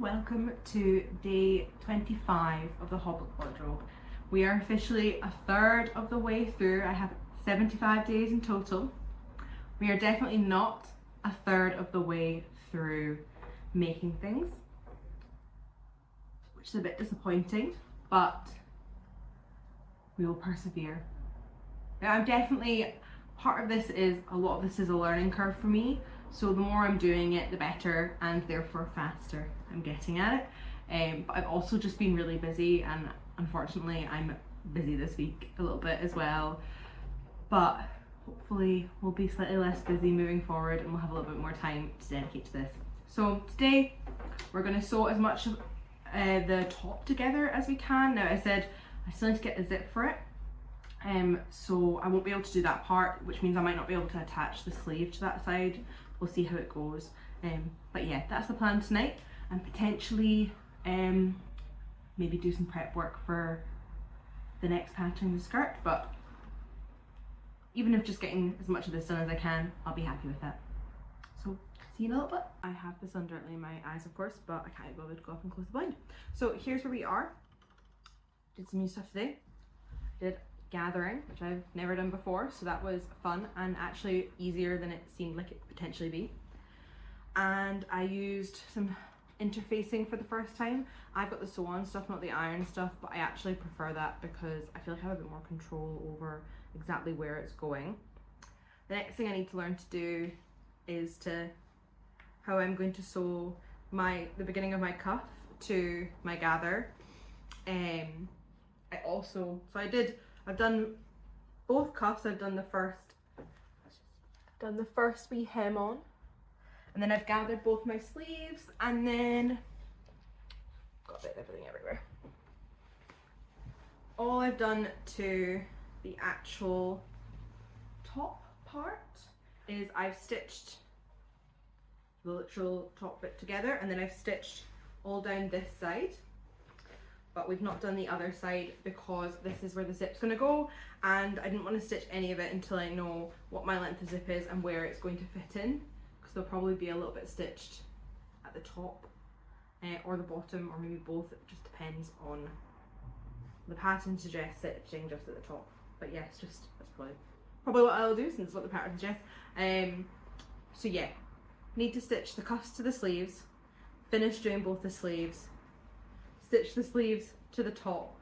Welcome to day 25 of the Hobbit wardrobe. We are officially a third of the way through. I have 75 days in total. We are definitely not a third of the way through making things, which is a bit disappointing, but we will persevere. Now, I'm definitely, part of this is, a lot of this is a learning curve for me. So the more I'm doing it, the better, and therefore faster I'm getting at it. But I've also just been really busy, and unfortunately I'm busy this week a little bit as well. But hopefully we'll be slightly less busy moving forward and we'll have a little bit more time to dedicate to this. So today we're going to sew as much of the top together as we can. Now I said I still need to get a zip for it. So I won't be able to do that part, which means I might not be able to attach the sleeve to that side. We'll see how it goes. But yeah, that's the plan tonight, and potentially maybe do some prep work for the next pattern, the skirt. But even if just getting as much of this done as I can, I'll be happy with that. So see you in a little bit. I have this underneath my eyes, of course, but I can't be bothered to go up and close the blind. So here's where we are. Did some new stuff today. Did gathering, which I've never done before, so that was fun and actually easier than it seemed like it could potentially be. And I used some interfacing for the first time. I've got the sew on stuff, not the iron stuff, but I actually prefer that because I feel like I have a bit more control over exactly where it's going. The next thing I need to learn to do is how I'm going to sew the beginning of my cuff to my gather. I've done both cuffs. I've done the first wee hem on, and then I've gathered both my sleeves, and then got a bit of everything everywhere. All I've done to the actual top part is I've stitched the literal top bit together, and then I've stitched all down this side. But we've not done the other side because this is where the zip's going to go, and I didn't want to stitch any of it until I know what my length of zip is and where it's going to fit in, because there'll probably be a little bit stitched at the top or the bottom, or maybe both. It just depends on the pattern. Suggests stitching just at the top, but yes, that's probably what I'll do since it's what the pattern suggests. So yeah, need to stitch the cuffs to the sleeves, finish doing both the sleeves, stitch the sleeves to the top.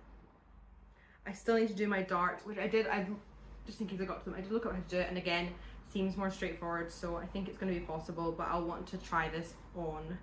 I still need to do my dart, which I just in case I got to them, I did look up how to do it, and again, seems more straightforward, so I think it's going to be possible, but I'll want to try this on